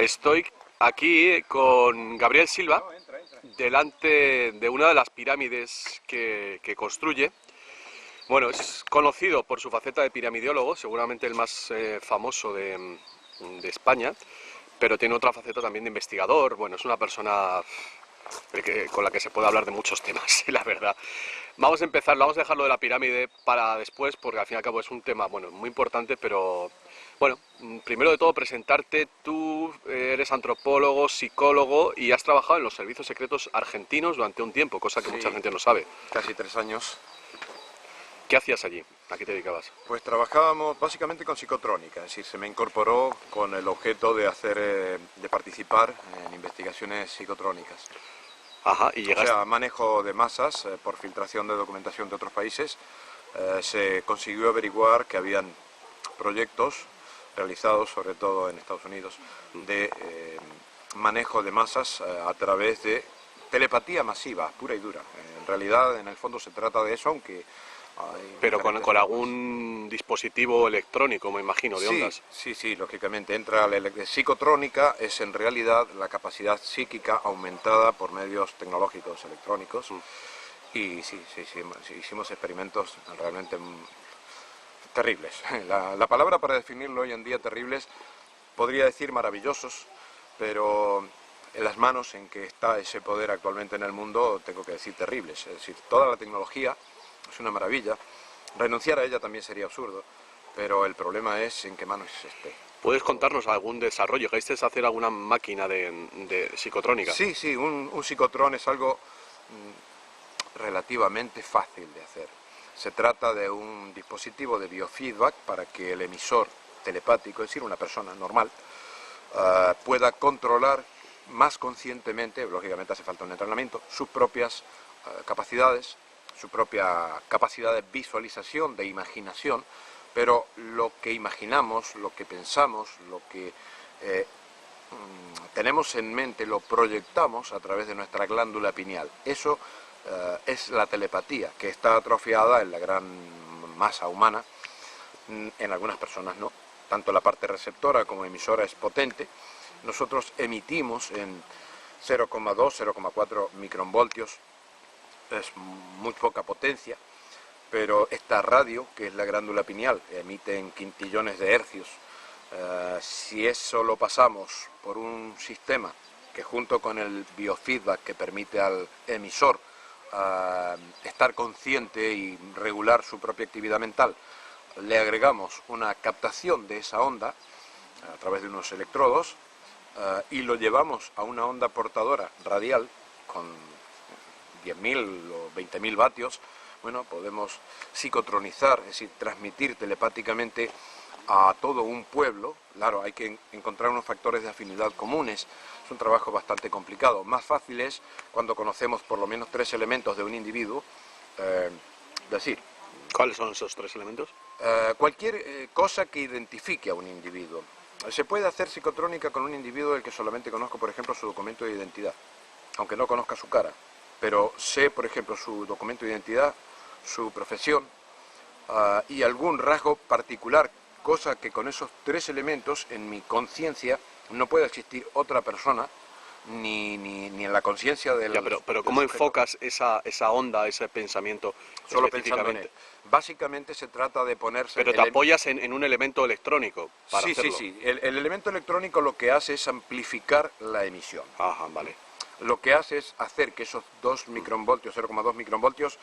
Estoy aquí con Gabriel Silva, delante de una de las pirámides que construye. Bueno, es conocido por su faceta de piramidiólogo, seguramente el más famoso de España, pero tiene otra faceta también de investigador. Bueno, es una persona con la que se puede hablar de muchos temas, la verdad. Vamos a empezar, vamos a dejarlo de la pirámide para después, porque al fin y al cabo es un tema, bueno, muy importante, pero bueno, primero de todo presentarte. Tú eres antropólogo, psicólogo y has trabajado en los servicios secretos argentinos durante un tiempo, cosa que mucha Sí, gente no sabe. casi 3 años. ¿Qué hacías allí? ¿A qué te dedicabas? Pues trabajábamos básicamente con psicotrónica, es decir, se me incorporó con el objeto de de participar en investigaciones psicotrónicas. Ajá, y O llegaste. sea, manejo de masas por filtración de documentación de otros países. Se consiguió averiguar que habían proyectos realizados, sobre todo en Estados Unidos, de manejo de masas a través de telepatía masiva, pura y dura. En realidad, en el fondo se trata de eso, aunque hay Pero diferentes con formas. algún dispositivo electrónico, me imagino, de Sí, ondas. sí, sí, lógicamente. Entra psicotrónica, es en realidad la capacidad psíquica aumentada por medios tecnológicos electrónicos. Y sí, sí, sí, sí, hicimos experimentos realmente terribles. La palabra para definirlo hoy en día terribles podría decir maravillosos, pero en las manos en que está ese poder actualmente en el mundo tengo que decir terribles. Es decir, toda la tecnología es una maravilla, renunciar a ella también sería absurdo, pero el problema es en qué manos esté. ¿Puedes contarnos algún desarrollo? ¿Llegaste a hacer alguna máquina de psicotrónica? Sí, sí, un psicotrón es algo relativamente fácil de hacer. Se trata de un dispositivo de biofeedback para que el emisor telepático, es decir, una persona normal, pueda controlar más conscientemente, lógicamente hace falta un entrenamiento, sus propias capacidades, su propia capacidad de visualización, de imaginación, pero lo que imaginamos, lo que pensamos, lo que tenemos en mente, lo proyectamos a través de nuestra glándula pineal. Eso es la telepatía, que está atrofiada en la gran masa humana. En algunas personas no. Tanto la parte receptora como emisora es potente. Nosotros emitimos en 0,2, 0,4 microvoltios, es muy poca potencia, pero esta radio, que es la glándula pineal, emite en quintillones de hercios. Si eso lo pasamos por un sistema que, junto con el biofeedback que permite al emisor estar consciente y regular su propia actividad mental, le agregamos una captación de esa onda a través de unos electrodos y lo llevamos a una onda portadora radial con 10.000 o 20.000 vatios, bueno, podemos psicotronizar, es decir, transmitir telepáticamente a todo un pueblo. Claro, hay que encontrar unos factores de afinidad comunes, es un trabajo bastante complicado. Más fácil es cuando conocemos por lo menos 3 elementos de un individuo, decir, ¿Cuáles son esos tres elementos? cualquier cosa que identifique a un individuo. Se puede hacer psicotrónica con un individuo del que solamente conozco, por ejemplo, su documento de identidad, aunque no conozca su cara, pero sé, por ejemplo, su documento de identidad, su profesión y algún rasgo particular, cosa que con esos 3 elementos en mi conciencia no puede existir otra persona ni en la conciencia Ya, pero del ¿cómo sujeto. enfocas esa onda, ese pensamiento Solo pensando en él. específicamente? Básicamente se trata de ponerse Pero te apoyas en un elemento electrónico para Sí, sí, hacerlo. sí. El elemento electrónico lo que hace es amplificar la emisión. Ajá, vale. Lo que hace es hacer que esos 2 microvoltios, 0,2 microvoltios,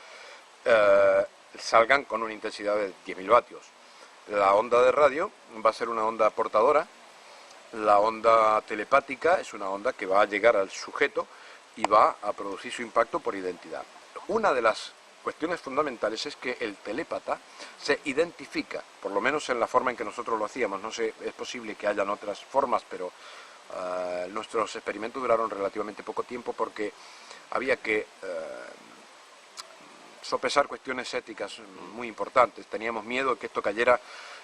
eh, salgan con una intensidad de 10.000 vatios. La onda de radio va a ser una onda portadora. La onda telepática es una onda que va a llegar al sujeto y va a producir su impacto por identidad. Una de las cuestiones fundamentales es que el telépata se identifica, por lo menos en la forma en que nosotros lo hacíamos. No sé, es posible que hayan otras formas, pero nuestros experimentos duraron relativamente poco tiempo porque había que sopesar cuestiones éticas muy importantes. Teníamos miedo de que esto cayera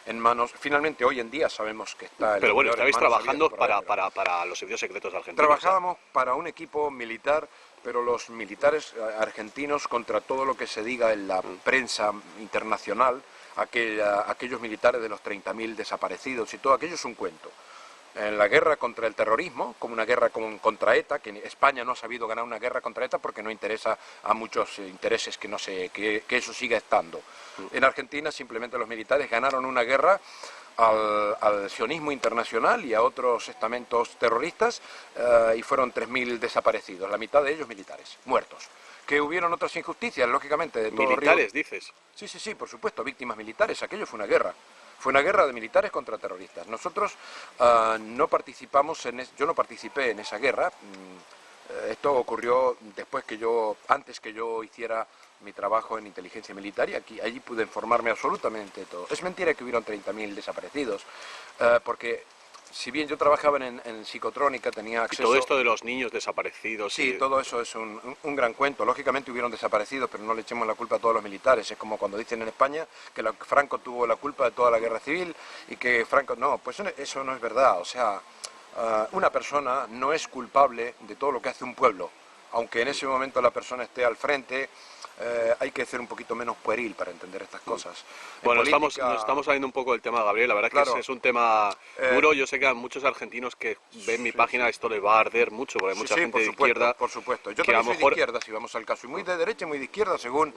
en manos. Finalmente, hoy en día sabemos que está en Pero las bueno, peores estabais manos habidas trabajando por haber, pero para los servicios secretos argentinos. O sea, trabajábamos para un equipo militar, pero los militares argentinos, contra todo lo que se diga en la prensa internacional, aquellos militares de los 30.000 desaparecidos y todo aquello es un cuento. en la guerra contra el terrorismo, como una guerra contra ETA, que España no ha sabido ganar una guerra contra ETA porque no interesa a muchos intereses que, no sé, que eso siga estando. En Argentina simplemente los militares ganaron una guerra al sionismo internacional y a otros estamentos terroristas y fueron 3.000 desaparecidos, la mitad de ellos militares, muertos. Que hubieron otras injusticias, lógicamente, de todo ¿Militares, Río. dices? Sí, sí, sí, por supuesto, víctimas militares, aquello fue una guerra. Fue una guerra de militares contra terroristas. Nosotros no participamos yo no participé en esa guerra. Esto ocurrió antes que yo hiciera mi trabajo en inteligencia militar y allí pude informarme absolutamente de todo. Es mentira que hubieron 30.000 desaparecidos, porque si bien yo trabajaba en psicotrónica, tenía acceso... Y todo esto de los niños desaparecidos... Sí, todo eso es un gran cuento. Lógicamente hubieron desaparecidos, pero no le echemos la culpa a todos los militares. Es como cuando dicen en España que Franco tuvo la culpa de toda la guerra civil y que Franco... No, pues eso no es verdad. O sea, una persona no es culpable de todo lo que hace un pueblo. Aunque en ese momento la persona esté al frente, hay que ser un poquito menos pueril para entender estas cosas. Bueno, política... nos estamos saliendo un poco del tema, Gabriel. La verdad Claro. que es un tema duro. Yo sé que a muchos argentinos que ven mi página esto les va a arder mucho, porque hay mucha gente de izquierda... Por supuesto. Yo que a también lo soy mejor... de izquierda, si vamos al caso, y muy de derecha y muy de izquierda, según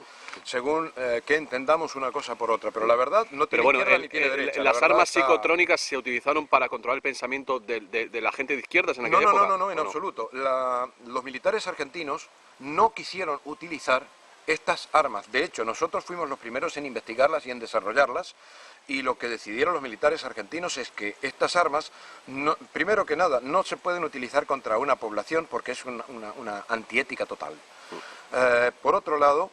que entendamos una cosa por otra. Pero la verdad no tiene Pero bueno, izquierda ni tiene derecha. La las verdad armas está... psicotrónicas se utilizaron para controlar el pensamiento de la gente de izquierdas en aquella No, época. en absoluto. Los militares argentinos no quisieron utilizar estas armas. De hecho, nosotros fuimos los primeros en investigarlas y en desarrollarlas, y lo que decidieron los militares argentinos es que estas armas, primero que nada, no se pueden utilizar contra una población porque es una antiética total. Por otro lado,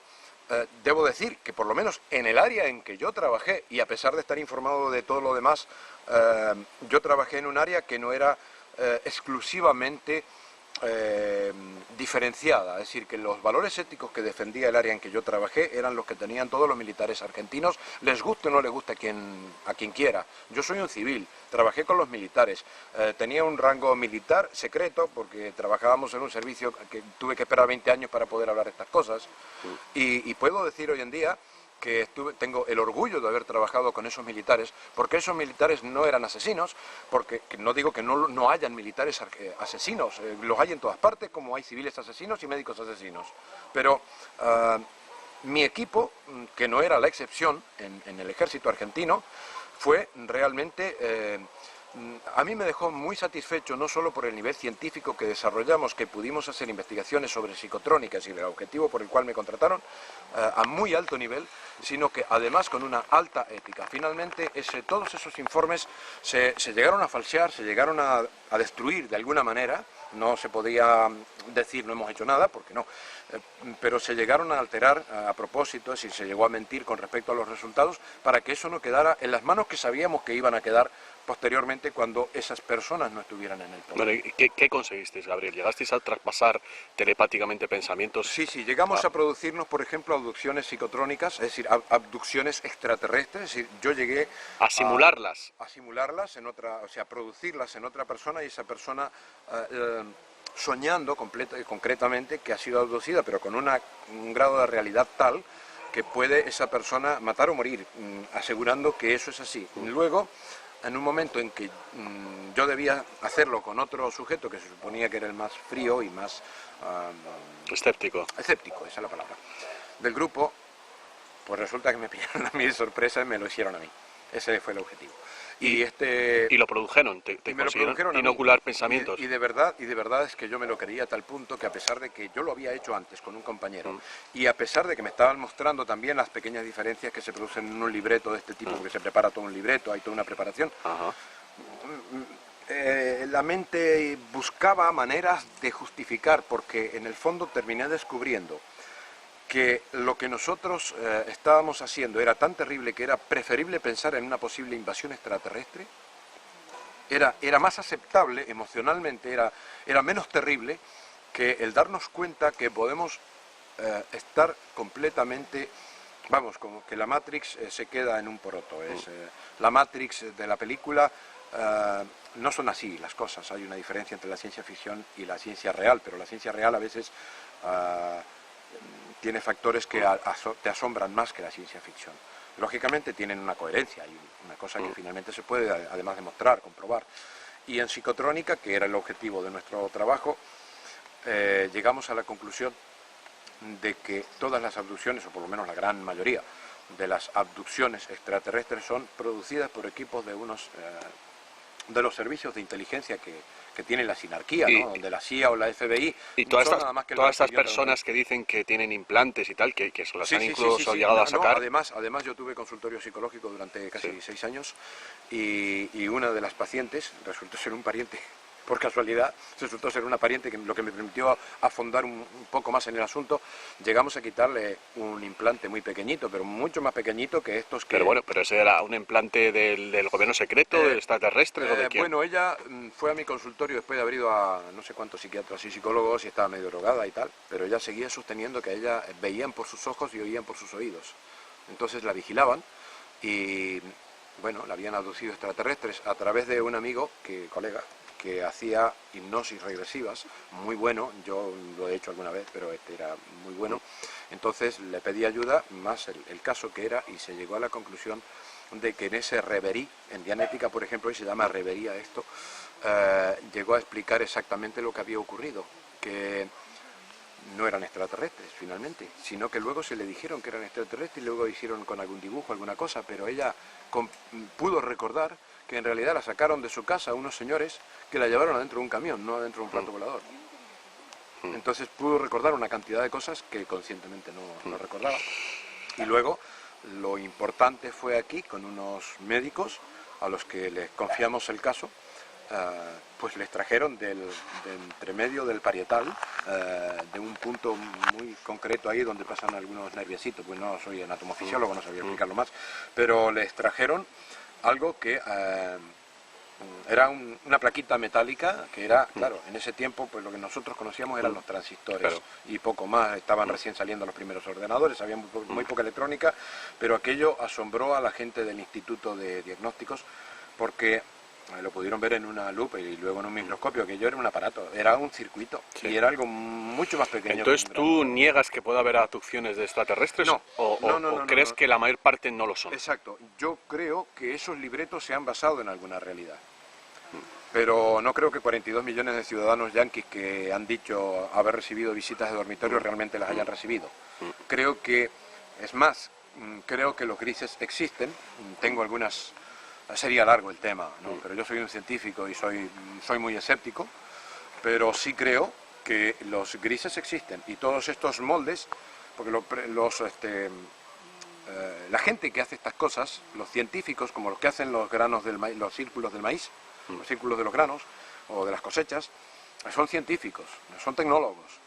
debo decir que por lo menos en el área en que yo trabajé, y a pesar de estar informado de todo lo demás, yo trabajé en un área que no era exclusivamente diferenciada, es decir, que los valores éticos que defendía el área en que yo trabajé eran los que tenían todos los militares argentinos, les guste o no les guste a quien quiera. Yo soy un civil, trabajé con los militares, tenía un rango militar secreto porque trabajábamos en un servicio que tuve que esperar 20 años para poder hablar de estas cosas, y puedo decir hoy en día que tengo el orgullo de haber trabajado con esos militares, porque esos militares no eran asesinos, porque no digo que no hayan militares asesinos, los hay en todas partes, como hay civiles asesinos y médicos asesinos, pero mi equipo, que no era la excepción en el ejército argentino, fue realmente... a mí me dejó muy satisfecho, no solo por el nivel científico que desarrollamos, que pudimos hacer investigaciones sobre psicotrónicas y el objetivo por el cual me contrataron, a muy alto nivel, sino que además con una alta ética. Finalmente, todos esos informes se llegaron a falsear, se llegaron a destruir de alguna manera. No se podía decir no hemos hecho nada, porque no, pero se llegaron a alterar a propósito, es decir, se llegó a mentir con respecto a los resultados para que eso no quedara en las manos que sabíamos que iban a quedar posteriormente cuando esas personas no estuvieran en el poder. Bueno, ¿qué conseguisteis, Gabriel? ¿Llegasteis a traspasar telepáticamente pensamientos? Sí, llegamos a producirnos, por ejemplo, abducciones psicotrónicas, es decir, abducciones extraterrestres, es decir, yo llegué ¿A simularlas? A simularlas en otra, o sea, producirlas en otra persona y esa persona soñando concretamente que ha sido abducida, pero con un grado de realidad tal que puede esa persona matar o morir, asegurando que eso es así. Luego, en un momento en que yo debía hacerlo con otro sujeto que se suponía que era el más frío y más... escéptico, esa es la palabra, del grupo, pues resulta que me pillaron a mí de sorpresa y me lo hicieron a mí. Ese fue el objetivo. Y lo produjeron, te consiguieron inocular pensamientos. Y de verdad es que yo me lo creía a tal punto que a pesar de que yo lo había hecho antes con un compañero, y a pesar de que me estaban mostrando también las pequeñas diferencias que se producen en un libreto de este tipo, porque se prepara todo un libreto, hay toda una preparación, la mente buscaba maneras de justificar, porque en el fondo terminé descubriendo que lo que nosotros estábamos haciendo era tan terrible que era preferible pensar en una posible invasión extraterrestre, era más aceptable emocionalmente, era menos terrible que el darnos cuenta que podemos estar completamente, vamos, como que la Matrix se queda en un poroto. La Matrix de la película, no son así las cosas, hay una diferencia entre la ciencia ficción y la ciencia real, pero la ciencia real a veces... tiene factores que te asombran más que la ciencia ficción. Lógicamente tienen una coherencia, hay una cosa que finalmente se puede además demostrar, comprobar. Y en psicotrónica, que era el objetivo de nuestro trabajo, llegamos a la conclusión de que todas las abducciones, o por lo menos la gran mayoría de las abducciones extraterrestres, son producidas por equipos de unos de los servicios de inteligencia que tiene la sinarquía, ¿no? Donde la CIA o la FBI y no son nada más que el todas brazo estas y pierna de personas que dicen que tienen implantes y tal, que se los han sí, incluso llegado a sacar. Además yo tuve consultorio psicológico durante casi 6 años y una de las pacientes resultó ser un pariente, por casualidad, resultó ser una pariente, que lo que me permitió afondar un poco más en el asunto. Llegamos a quitarle un implante muy pequeñito, pero mucho más pequeñito que estos que... Pero bueno, pero ese era un implante del gobierno secreto, del extraterrestre o de quién. Bueno, ella fue a mi consultorio después de haber ido a no sé cuántos psiquiatras y psicólogos y estaba medio drogada y tal, pero ella seguía sosteniendo que a ella veían por sus ojos y oían por sus oídos. Entonces la vigilaban y, bueno, la habían abducido extraterrestres a través de un amigo, colega, que hacía hipnosis regresivas, muy bueno, yo lo he hecho alguna vez, pero este era muy bueno. Entonces le pedí ayuda, más el caso que era, y se llegó a la conclusión de que en ese reverí, en Dianética por ejemplo, y se llama revería esto, llegó a explicar exactamente lo que había ocurrido, que no eran extraterrestres finalmente, sino que luego se le dijeron que eran extraterrestres y luego hicieron con algún dibujo, alguna cosa, pero ella pudo recordar que en realidad la sacaron de su casa unos señores que la llevaron adentro de un camión, no adentro de un plato volador. Entonces pudo recordar una cantidad de cosas que conscientemente no recordaba. Y luego lo importante fue aquí, con unos médicos a los que les confiamos el caso, pues les trajeron del entremedio del parietal, de un punto muy concreto ahí donde pasan algunos nerviecitos, pues no soy anatomofisiólogo, no sabía explicarlo más, pero les trajeron algo que era una plaquita metálica que era, claro, en ese tiempo pues lo que nosotros conocíamos eran los transistores, claro, y poco más. Estaban recién saliendo los primeros ordenadores, había muy poca electrónica, pero aquello asombró a la gente del Instituto de Diagnósticos porque lo pudieron ver en una lupa y luego en un microscopio. Aquello era un aparato, era un circuito, sí, y era algo mucho más pequeño. Entonces, ¿tú niegas que pueda haber abducciones de extraterrestres? No. ¿O crees que la mayor parte no lo son? Exacto, yo creo que esos libretos se han basado en alguna realidad. Pero no creo que 42 millones de ciudadanos yanquis que han dicho haber recibido visitas de dormitorio realmente las hayan recibido. Creo que, es más, creo que los grises existen. Tengo algunas... Sería largo el tema, ¿no? Pero yo soy un científico y soy muy escéptico, pero sí creo que los grises existen y todos estos moldes, porque la gente que hace estas cosas, los científicos, como los que hacen los granos del maíz, los círculos del maíz, los círculos de los granos o de las cosechas, son científicos, son tecnólogos.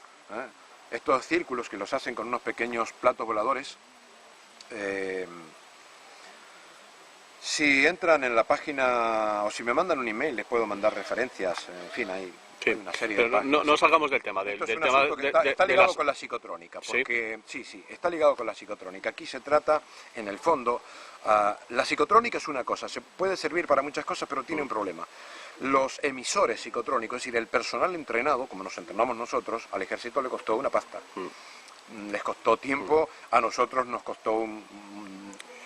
Estos círculos que los hacen con unos pequeños platos voladores, si entran en la página o si me mandan un email les puedo mandar referencias, en fin, hay una serie de páginas. No salgamos del tema. Está ligado con la psicotrónica, porque ¿sí? Está ligado con la psicotrónica. Aquí se trata, en el fondo, la psicotrónica es una cosa, se puede servir para muchas cosas, pero tiene un problema. Los emisores psicotrónicos, es decir, el personal entrenado, como nos entrenamos nosotros, al ejército le costó una pasta. Les costó tiempo, a nosotros nos costó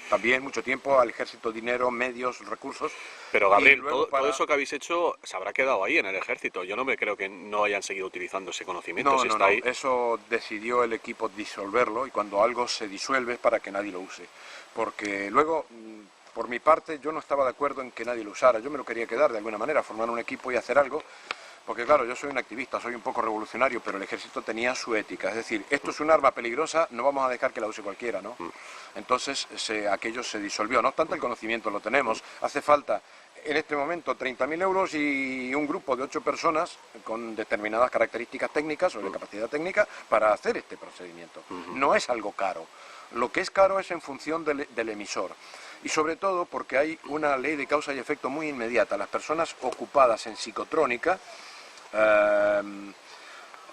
también mucho tiempo, al ejército dinero, medios, recursos. Pero Gabriel, todo eso que habéis hecho se habrá quedado ahí en el ejército. Yo no me creo que no hayan seguido utilizando ese conocimiento. No, ahí. Eso decidió el equipo disolverlo, y cuando algo se disuelve es para que nadie lo use. Porque luego, por mi parte, yo no estaba de acuerdo en que nadie lo usara. Yo me lo quería quedar de alguna manera, formar un equipo y hacer algo. Porque claro, yo soy un activista, soy un poco revolucionario, pero el ejército tenía su ética. Es decir, esto es un arma peligrosa, no vamos a dejar que la use cualquiera, ¿no? Entonces aquello se disolvió. No obstante, el conocimiento lo tenemos. Hace falta en este momento 30.000 euros y un grupo de 8 personas con determinadas características técnicas o de capacidad técnica para hacer este procedimiento. No es algo caro. Lo que es caro es en función del emisor. Y sobre todo porque hay una ley de causa y efecto muy inmediata. Las personas ocupadas en psicotrónica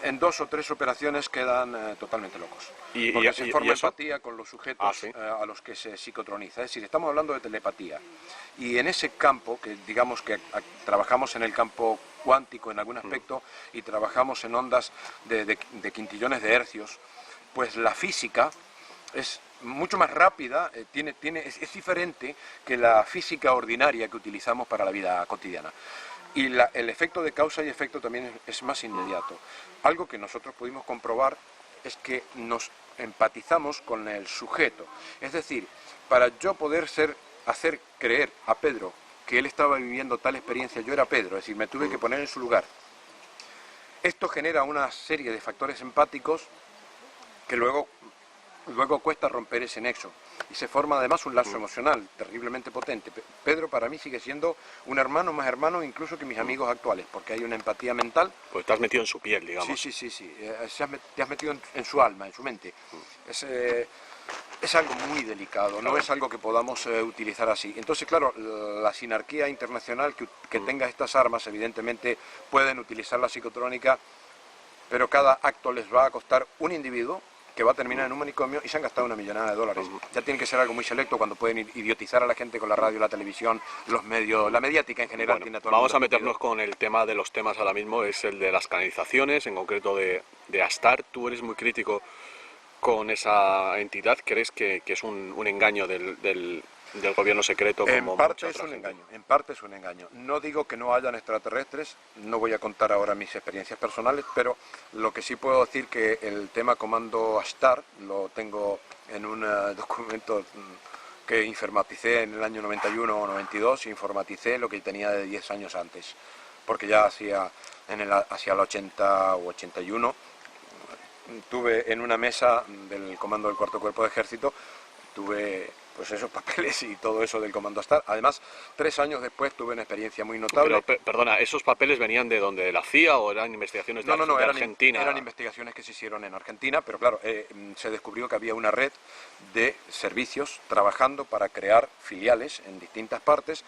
en 2 o 3 operaciones quedan totalmente locos. Porque se forma empatía con los sujetos a los que se psicotroniza. Es decir, estamos hablando de telepatía. Y en ese campo, que digamos que trabajamos en el campo cuántico en algún aspecto y trabajamos en ondas de quintillones de hercios, pues la física es mucho más rápida, es diferente que la física ordinaria que utilizamos para la vida cotidiana. Y el efecto de causa y efecto también es más inmediato. Algo que nosotros pudimos comprobar es que nos empatizamos con el sujeto. Es decir, para yo poder hacer creer a Pedro que él estaba viviendo tal experiencia, yo era Pedro, es decir, me tuve que poner en su lugar. Esto genera una serie de factores empáticos que luego cuesta romper ese nexo. Y se forma además un lazo emocional terriblemente potente. Pedro para mí sigue siendo un hermano, más hermano incluso que mis amigos actuales, porque hay una empatía mental. Pues te has metido en su piel, digamos. Sí. Te has metido en su alma, en su mente. Es algo muy delicado, no es algo que podamos utilizar así. Entonces, claro, la sinarquía internacional que tenga estas armas, evidentemente pueden utilizar la psicotrónica, pero cada acto les va a costar un individuo que va a terminar en un manicomio y se han gastado una millonada de dólares. Ya tiene que ser algo muy selecto cuando pueden idiotizar a la gente con la radio, la televisión, los medios, la mediática en general. Bueno, tiene a todo el vamos mundo a meternos metido. con el tema de los temas ahora mismo, es el de las canalizaciones, en concreto de Astar. Tú eres muy crítico con esa entidad, ¿crees que es un engaño del gobierno secreto? En Como parte mucha es otra un gente? engaño, en parte es un engaño. No digo que no hayan extraterrestres, no voy a contar ahora mis experiencias personales, pero lo que sí puedo decir que el tema Comando Astar lo tengo en un documento que informaticé en el año 91 o 92, informaticé lo que tenía de 10 años antes, porque ya hacia el 80 o 81 tuve en una mesa del Comando del Cuarto Cuerpo de Ejército, tuve pues esos papeles y todo eso del Comando Astar. Además, 3 años después tuve una experiencia muy notable. Pero, perdona, ¿esos papeles venían de donde, de la CIA o eran investigaciones No, de eran Argentina? investigaciones que se hicieron en Argentina, pero claro, se descubrió que había una red de servicios trabajando para crear filiales en distintas partes.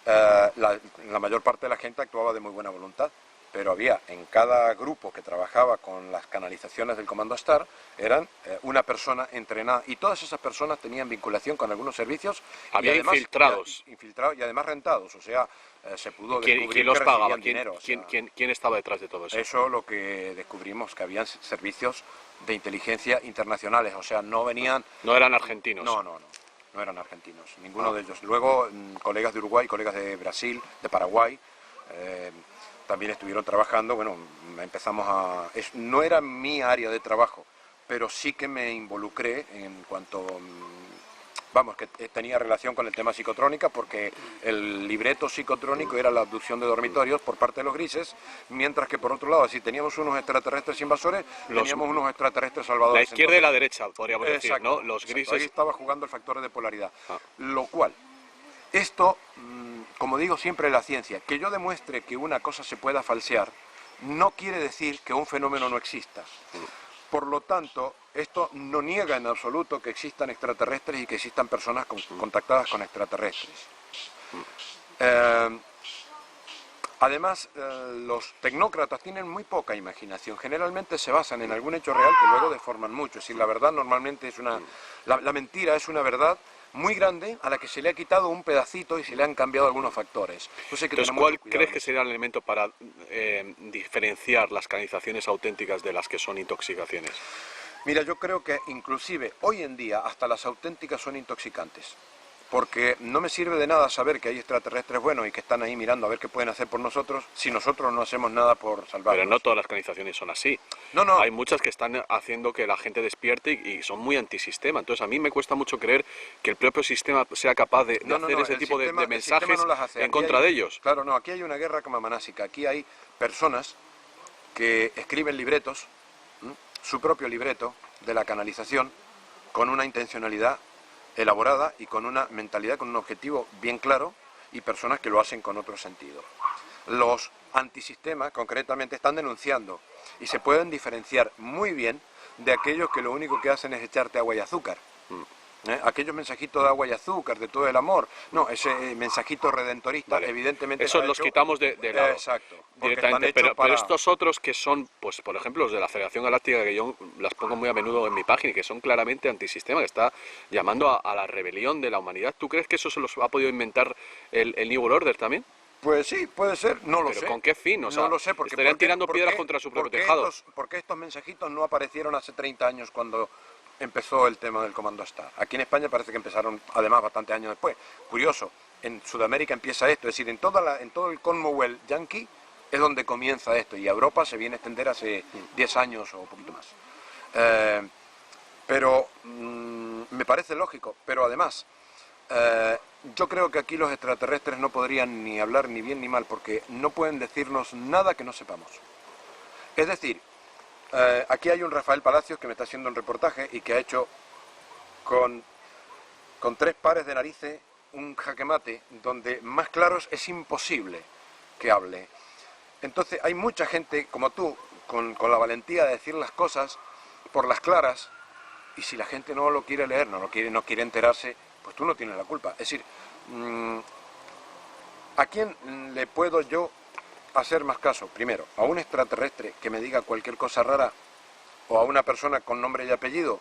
La mayor parte de la gente actuaba de muy buena voluntad, pero había en cada grupo que trabajaba con las canalizaciones del Comando Astar, eran una persona entrenada, y todas esas personas tenían vinculación con algunos servicios. Había Y además, infiltrados. infiltrados y además rentados, o sea, se ¿Y pudo quién descubrir los que pagaba? recibían dinero. O sea, ¿Quién estaba detrás de todo eso? eso lo que descubrimos, que habían servicios de inteligencia internacionales, o sea, no venían... No eran argentinos. No eran argentinos, ninguno de ellos. Luego, colegas de Uruguay, colegas de Brasil, de Paraguay, también estuvieron trabajando. Bueno, no era mi área de trabajo, pero sí que me involucré en cuanto... Vamos, que tenía relación con el tema psicotrónica, porque el libreto psicotrónico era la abducción de dormitorios por parte de los grises, mientras que por otro lado, si teníamos unos extraterrestres invasores, teníamos unos extraterrestres salvadores. La izquierda y la derecha, podríamos decir, Exacto, ¿no? Los exacto. grises. Ahí estaba jugando el factor de polaridad. Ah. Lo cual, esto, como digo siempre en la ciencia, que yo demuestre que una cosa se pueda falsear, no quiere decir que un fenómeno no exista. Por lo tanto, esto no niega en absoluto que existan extraterrestres y que existan personas contactadas con extraterrestres. Además, los tecnócratas tienen muy poca imaginación. Generalmente se basan en algún hecho real que luego deforman mucho. Es decir, la verdad normalmente es la mentira es una verdad muy grande a la que se le ha quitado un pedacito y se le han cambiado algunos factores. Entonces, ¿cuál crees que sería el elemento para diferenciar las canalizaciones auténticas de las que son intoxicaciones? Mira, yo creo que inclusive hoy en día hasta las auténticas son intoxicantes. Porque no me sirve de nada saber que hay extraterrestres buenos y que están ahí mirando a ver qué pueden hacer por nosotros si nosotros no hacemos nada por salvarlos. Pero no todas las canalizaciones son así. No. Hay muchas que están haciendo que la gente despierte y son muy antisistema. Entonces a mí me cuesta mucho creer que el propio sistema sea capaz de hacer ese tipo de mensajes en contra de ellos. Claro, no, aquí hay una guerra camamánásica. Aquí hay personas que escriben libretos, su propio libreto de la canalización, con una intencionalidad elaborada y con una mentalidad, con un objetivo bien claro, y personas que lo hacen con otro sentido. Los antisistemas, concretamente, están denunciando y se pueden diferenciar muy bien de aquellos que lo único que hacen es echarte agua y azúcar. Aquellos mensajitos de agua y azúcar, de todo el amor, no, ese mensajito redentorista, Vale. evidentemente... Esos los quitamos de lado. Exacto. Directamente, pero estos otros que son, pues por ejemplo, los de la Federación Galáctica, que yo las pongo muy a menudo en mi página y que son claramente antisistema, que está llamando a la rebelión de la humanidad, ¿tú crees que eso se los ha podido inventar el New World Order también? Pues sí, puede ser, no lo sé. ¿Pero con qué fin? O sea, no lo sé, porque estarían tirando piedras contra su propio tejado. ¿Por qué estos mensajitos no aparecieron hace 30 años cuando empezó el tema del Comando Astar? Aquí en España parece que empezaron, además, bastante años después. Curioso, en Sudamérica empieza esto, es decir, en todo el Commonwealth Yankee es donde comienza esto, y a Europa se viene a extender hace 10 años o un poquito más. Pero me parece lógico, pero además, yo creo que aquí los extraterrestres no podrían ni hablar ni bien ni mal, porque no pueden decirnos nada que no sepamos. Es decir, aquí hay un Rafael Palacios que me está haciendo un reportaje y que ha hecho con 3 pares de narices un jaque mate donde más claros es imposible que hable. Entonces hay mucha gente como tú con la valentía de decir las cosas por las claras, y si la gente no lo quiere leer, no quiere enterarse, pues tú no tienes la culpa. Es decir, ¿a quién le puedo yo hacer más caso? Primero, a un extraterrestre que me diga cualquier cosa rara, o a una persona con nombre y apellido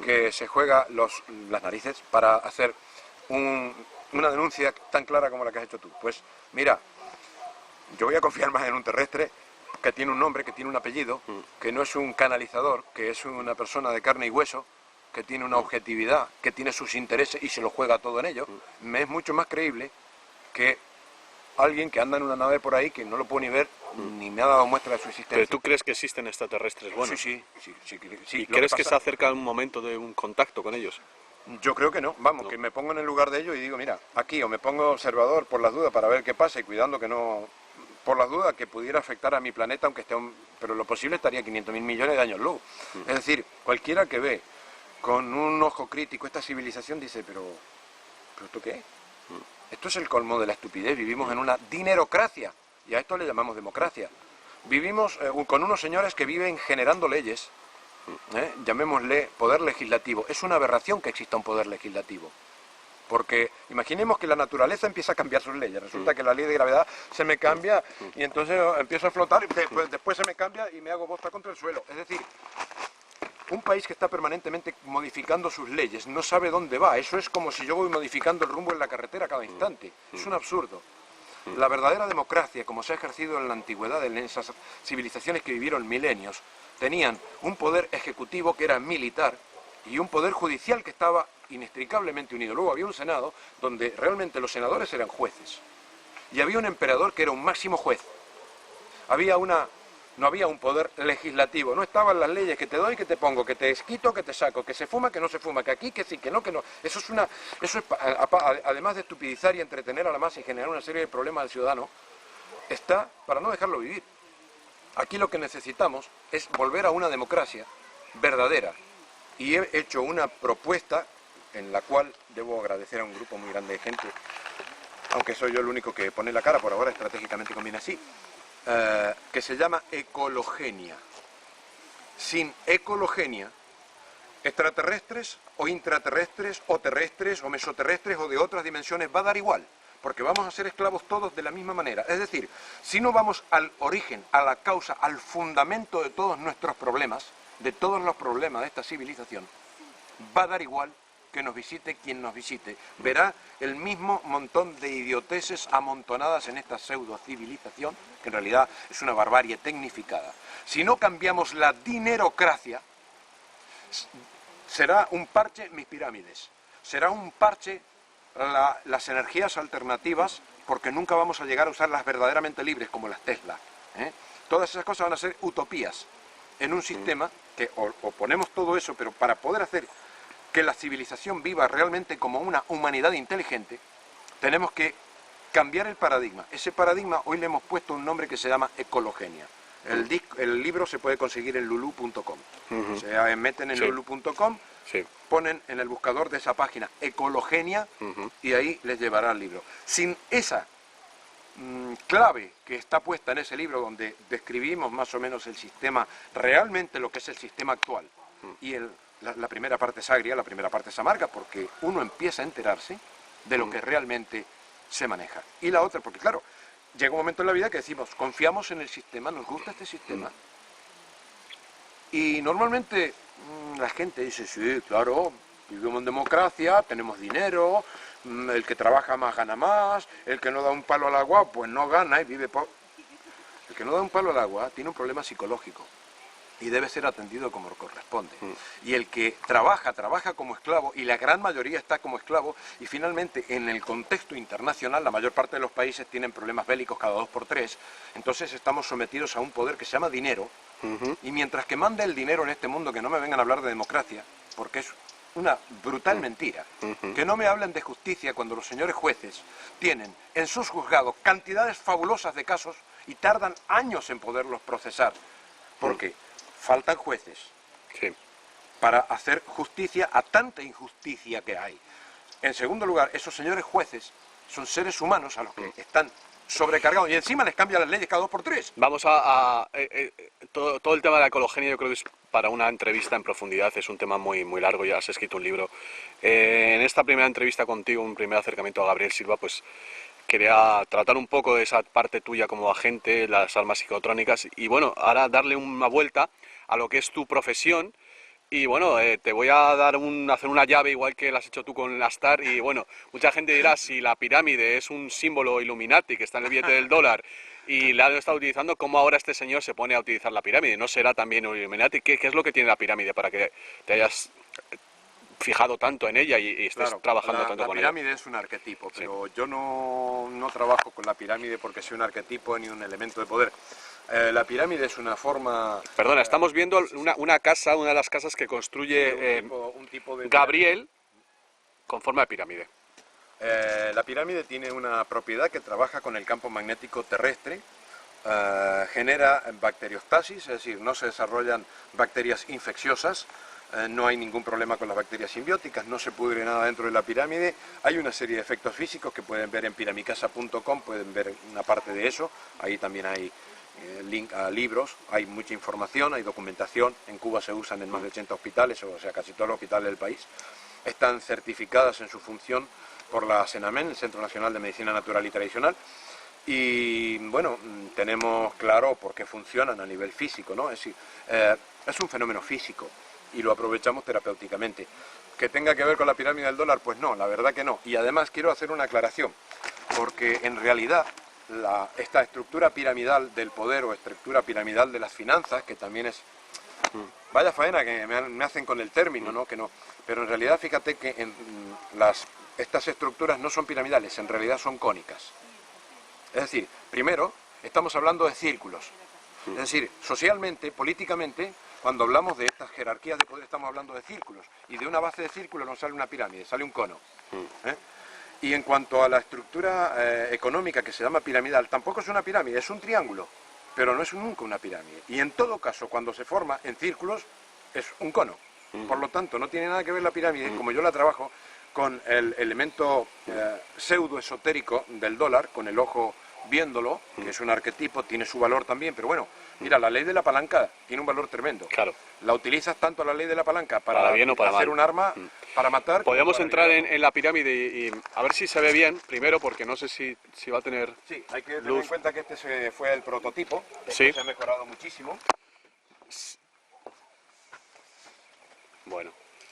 que se juega las narices para hacer una denuncia tan clara como la que has hecho tú. Pues mira, yo voy a confiar más en un terrestre que tiene un nombre, que tiene un apellido, que no es un canalizador, que es una persona de carne y hueso, que tiene una objetividad, que tiene sus intereses y se lo juega todo en ello. Me es mucho más creíble que alguien que anda en una nave por ahí que no lo puedo ni ver, ni me ha dado muestra de su existencia. ¿Pero tú crees que existen extraterrestres buenos? Sí. ¿Y crees que se acerca un momento de un contacto con ellos? Yo creo que no, vamos, que me pongo en el lugar de ellos y digo, mira, aquí o me pongo observador por las dudas para ver qué pasa y cuidando que no, por las dudas que pudiera afectar a mi planeta, aunque esté, pero lo posible estaría a 500.000 millones de años luz. Es decir, cualquiera que ve con un ojo crítico esta civilización dice, pero ¿esto qué es? Esto es el colmo de la estupidez, vivimos en una dinerocracia, y a esto le llamamos democracia. Vivimos con unos señores que viven generando leyes, llamémosle poder legislativo. Es una aberración que exista un poder legislativo, porque imaginemos que la naturaleza empieza a cambiar sus leyes. Resulta que la ley de gravedad se me cambia y entonces empiezo a flotar y después se me cambia y me hago bosta contra el suelo. Es decir, un país que está permanentemente modificando sus leyes no sabe dónde va. Eso es como si yo voy modificando el rumbo en la carretera cada instante. Es un absurdo. La verdadera democracia, como se ha ejercido en la antigüedad, en esas civilizaciones que vivieron milenios, tenían un poder ejecutivo que era militar y un poder judicial que estaba inextricablemente unido. Luego había un senado donde realmente los senadores eran jueces. Y había un emperador que era un máximo juez. No había un poder legislativo, no estaban las leyes que te doy, que te pongo, que te quito, que te saco, que se fuma, que no se fuma, que aquí, que sí, que no, que no. Eso es además de estupidizar y entretener a la masa y generar una serie de problemas al ciudadano, está para no dejarlo vivir. Aquí lo que necesitamos es volver a una democracia verdadera. Y he hecho una propuesta en la cual debo agradecer a un grupo muy grande de gente, aunque soy yo el único que pone la cara, por ahora estratégicamente conviene así, que se llama ecologenia. Sin ecologenia, extraterrestres o intraterrestres o terrestres o mesoterrestres o de otras dimensiones va a dar igual, porque vamos a ser esclavos todos de la misma manera. Es decir, si no vamos al origen, a la causa, al fundamento de todos nuestros problemas, de todos los problemas de esta civilización, va a dar igual que nos visite quien nos visite. Verá el mismo montón de idioteces amontonadas en esta pseudo-civilización, que en realidad es una barbarie tecnificada. Si no cambiamos la dinerocracia, será un parche mis pirámides, será un parche las energías alternativas, porque nunca vamos a llegar a usarlas verdaderamente libres como las Tesla. Todas esas cosas van a ser utopías en un sistema que oponemos todo eso, pero para poder hacer que la civilización viva realmente como una humanidad inteligente, tenemos que cambiar el paradigma. Ese paradigma hoy le hemos puesto un nombre que se llama ecologenia. El libro se puede conseguir en lulu.com. Se meten en lulu.com, ponen en el buscador de esa página ecologenia y ahí les llevará el libro. Sin esa clave que está puesta en ese libro, donde describimos más o menos el sistema, realmente lo que es el sistema actual, y la primera parte es agria, la primera parte es amarga, porque uno empieza a enterarse de lo que realmente se maneja. Y la otra, porque claro, llega un momento en la vida que decimos, confiamos en el sistema, nos gusta este sistema. Y normalmente la gente dice, sí, claro, vivimos en democracia, tenemos dinero, el que trabaja más gana más, el que no da un palo al agua, pues no gana y vive pobre. El que no da un palo al agua tiene un problema psicológico. y debe ser atendido como corresponde. Y el que trabaja como esclavo, y la gran mayoría está como esclavo, y finalmente en el contexto internacional la mayor parte de los países tienen problemas bélicos cada 2 por 3, entonces estamos sometidos a un poder que se llama dinero, y mientras que mande el dinero en este mundo, que no me vengan a hablar de democracia, porque es una brutal mentira, que no me hablen de justicia cuando los señores jueces tienen en sus juzgados cantidades fabulosas de casos y tardan años en poderlos procesar, porque faltan jueces para hacer justicia a tanta injusticia que hay. En segundo lugar, esos señores jueces son seres humanos a los que están sobrecargados y encima les cambian las leyes cada 2 por 3. Vamos todo el tema de la ecologenia yo creo que es para una entrevista en profundidad, es un tema muy, muy largo, ya has escrito un libro. En esta primera entrevista contigo, un primer acercamiento a Gabriel Silva, pues quería tratar un poco de esa parte tuya como agente, las armas psicotrónicas, y bueno, ahora darle una vuelta a lo que es tu profesión. Y bueno, te voy a hacer una llave igual que la has hecho tú con la Star. Y bueno, mucha gente dirá si la pirámide es un símbolo Illuminati que está en el billete del dólar y la han estado utilizando, ¿cómo ahora este señor se pone a utilizar la pirámide? ¿No será también un Illuminati? ¿Qué es lo que tiene la pirámide para que te hayas fijado tanto en ella y estés trabajando tanto con ella? La pirámide es un arquetipo, pero yo no trabajo con la pirámide porque sea un arquetipo ni un elemento de poder. La pirámide es una forma... Perdona, estamos viendo una casa, una de las casas que construye un tipo de Gabriel con forma de pirámide. La pirámide tiene una propiedad que trabaja con el campo magnético terrestre, genera bacteriostasis, es decir, no se desarrollan bacterias infecciosas, no hay ningún problema con las bacterias simbióticas, no se pudre nada dentro de la pirámide. Hay una serie de efectos físicos que pueden ver en piramicasa.com, pueden ver una parte de eso, ahí también hay link a libros, hay mucha información, hay documentación, en Cuba se usan en más de 80 hospitales, o sea, casi todos los hospitales del país, están certificadas en su función por la CENAMEN, el Centro Nacional de Medicina Natural y Tradicional, y bueno, tenemos claro por qué funcionan a nivel físico, ¿no? Es decir, es un fenómeno físico y lo aprovechamos terapéuticamente. ¿Que tenga que ver con la pirámide del dólar? Pues no, la verdad que no. Y además quiero hacer una aclaración, porque en realidad esta estructura piramidal del poder o estructura piramidal de las finanzas, que también es... Vaya faena que me hacen con el término, ¿no? Que no. Pero en realidad fíjate que estas estructuras no son piramidales, en realidad son cónicas. Es decir, primero, estamos hablando de círculos. Es decir, socialmente, políticamente, cuando hablamos de estas jerarquías de poder estamos hablando de círculos. Y de una base de círculo no sale una pirámide, sale un cono. Y en cuanto a la estructura económica que se llama piramidal, tampoco es una pirámide, es un triángulo, pero no es nunca una pirámide. Y en todo caso, cuando se forma en círculos, es un cono. Por lo tanto, no tiene nada que ver la pirámide, como yo la trabajo, con el elemento pseudo-esotérico del dólar, con el ojo viéndolo, que es un arquetipo, tiene su valor también, pero bueno, mira, la ley de la palanca tiene un valor tremendo. Claro. La utilizas tanto la ley de la palanca para bien o para hacer mal. un arma, para matar... Podríamos entrar en la pirámide y a ver si se ve bien, primero, porque no sé si va a tener Sí, hay que tener luz. en cuenta que este fue el prototipo, Sí. se ha mejorado muchísimo. Bueno,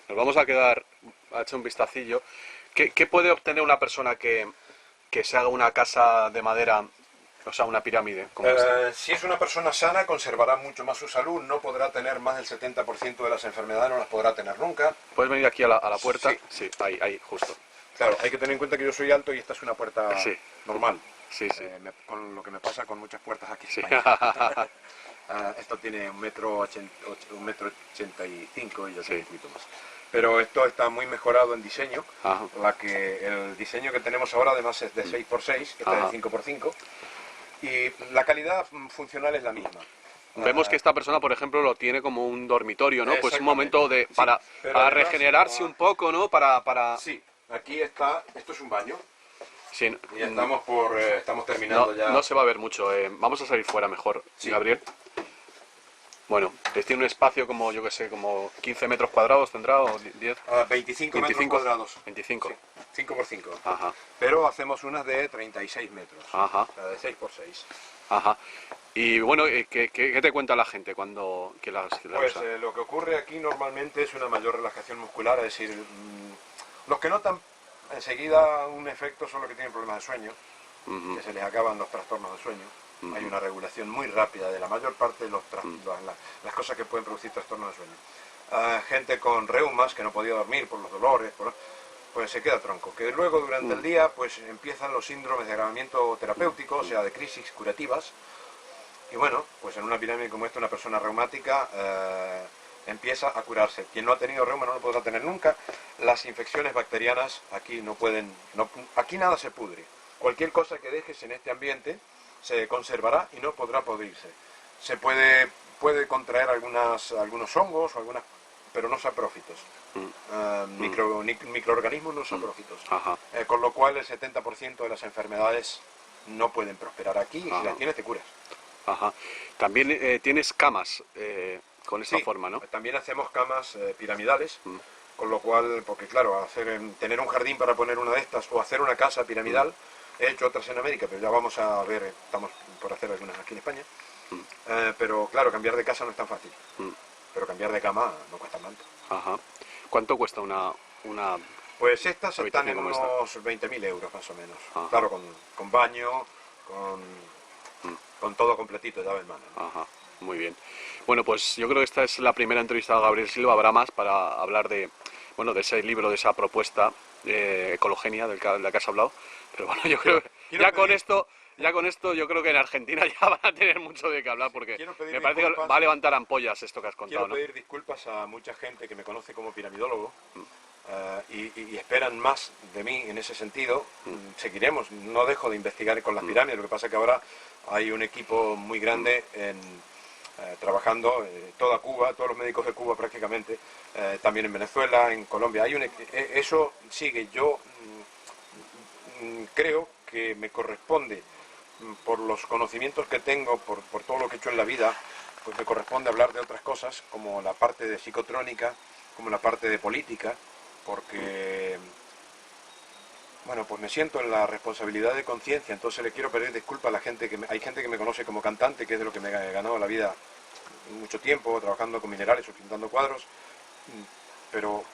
nos vamos a quedar, a echar un vistacillo. ¿Qué puede obtener una persona que se haga una casa de madera, o sea, una pirámide como esta? Si es una persona sana, conservará mucho más su salud, no podrá tener más del 70% de las enfermedades, no las podrá tener nunca. ¿Puedes venir aquí a la puerta? Sí. Sí, ahí, justo. Claro, hay que tener en cuenta que yo soy alto y esta es una puerta normal. Sí, sí. Con lo que me pasa con muchas puertas aquí en Sí. España. Esto tiene 1,85 m y yo tengo un poquito más. Pero esto está muy mejorado en diseño. Ajá. El diseño que tenemos ahora además es de 6x6, este es de 5x5. Y la calidad funcional es la misma. Vemos que esta persona, por ejemplo, lo tiene como un dormitorio, ¿no? Pues un momento para pero además, regenerarse un poco, ¿no? Sí, aquí está, esto es un baño. Sí, Y estamos terminando ya. No se va a ver mucho. Vamos a salir fuera mejor, Sí. Gabriel. Bueno, tiene un espacio como, yo que sé, como 15 metros cuadrados tendrá, o 10. 25 metros cuadrados. 25. Sí, 5x5. Ajá. Pero hacemos unas de 36 metros. Ajá. La de 6x6. Ajá. Y bueno, ¿qué te cuenta la gente cuando que la Pues usa? lo que ocurre aquí normalmente es una mayor relajación muscular, es decir, los que notan enseguida un efecto son los que tienen problemas de sueño, que se les acaban los trastornos de sueño. Hay una regulación muy rápida de la mayor parte de las cosas que pueden producir trastornos de sueño. Gente con reumas que no podía dormir por los dolores, pues se queda tronco. Que luego durante el día pues empiezan los síndromes de agravamiento terapéutico, o sea, de crisis curativas. Y bueno, pues en una pirámide como esta, una persona reumática empieza a curarse. Quien no ha tenido reuma no lo podrá tener nunca. Las infecciones bacterianas aquí no pueden, aquí nada se pudre. Cualquier cosa que dejes en este ambiente se conservará y no podrá podrirse. Se puede contraer algunos hongos, pero no saprófitos. Microorganismos no saprófitos. Con lo cual el 70% de las enfermedades no pueden prosperar aquí, y si las tienes te curas. También tienes camas con esta Sí, forma, ¿no? También hacemos camas piramidales, con lo cual, porque claro, tener un jardín para poner una de estas o hacer una casa piramidal, he hecho otras en América, pero ya vamos a ver, estamos por hacer algunas aquí en España, pero claro, cambiar de casa no es tan fácil, pero cambiar de cama no cuesta tanto. ¿Cuánto cuesta una Pues estas están en como unos esta? 20.000 euros más o menos, claro, con baño, con todo completito, llave en mano. Muy bien. Bueno, pues yo creo que esta es la primera entrevista a Gabriel Silva. Habrá más para hablar de ese libro, de esa propuesta Ecologenia de la que has hablado. Pero bueno, yo creo que ya con esto yo creo que en Argentina ya van a tener mucho de qué hablar, porque me parece que va a levantar ampollas esto que has contado, Quiero pedir disculpas a mucha gente que me conoce como piramidólogo y esperan más de mí en ese sentido. Seguiremos, no dejo de investigar con las pirámides, lo que pasa es que ahora hay un equipo muy grande trabajando toda Cuba, todos los médicos de Cuba prácticamente, también en Venezuela, en Colombia. Eso sigue. Yo creo que me corresponde, por los conocimientos que tengo, por todo lo que he hecho en la vida, pues me corresponde hablar de otras cosas, como la parte de psicotrónica, como la parte de política, porque bueno, pues me siento en la responsabilidad de conciencia. Entonces le quiero pedir disculpas a la gente hay gente que me conoce como cantante, que es de lo que me he ganado la vida mucho tiempo, trabajando con minerales o pintando cuadros, pero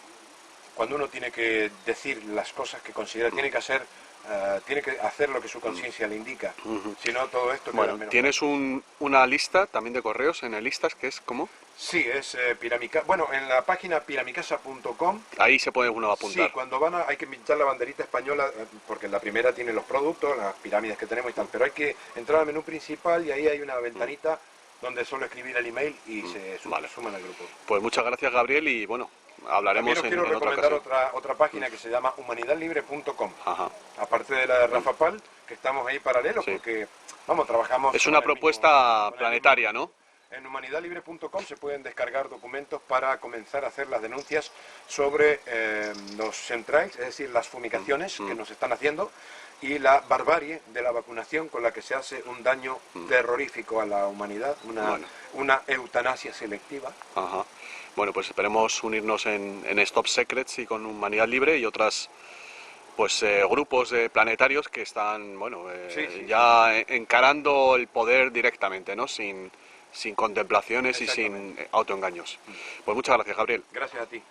cuando uno tiene que decir las cosas que considera, tiene que hacer lo que su conciencia le indica. Si no, todo esto queda menos. ¿Tienes una lista también de correos en el listas que es cómo? Sí, es en la página piramicasa.com. Ahí se puede uno apuntar. Sí, cuando hay que pinchar la banderita española, porque en la primera tiene los productos, las pirámides que tenemos y tal, pero hay que entrar al menú principal y ahí hay una ventanita donde solo escribir el email y se suman al grupo. Pues muchas gracias, Gabriel, y bueno, hablaremos También os quiero recomendar otra página que se llama humanidadlibre.com. Aparte de la de Rafa Pal, que estamos ahí paralelos, porque trabajamos. Es una propuesta planetaria, ¿no? En humanidadlibre.com se pueden descargar documentos para comenzar a hacer las denuncias sobre los chemtrails, es decir, las fumigaciones que nos están haciendo, y la barbarie de la vacunación con la que se hace un daño terrorífico a la humanidad, una eutanasia selectiva. Bueno, pues esperemos unirnos en Stop Secrets y con Humanidad Libre y otras grupos de planetarios que están ya encarando el poder directamente, ¿no? Sin contemplaciones y sin autoengaños. Pues muchas gracias, Gabriel. Gracias a ti.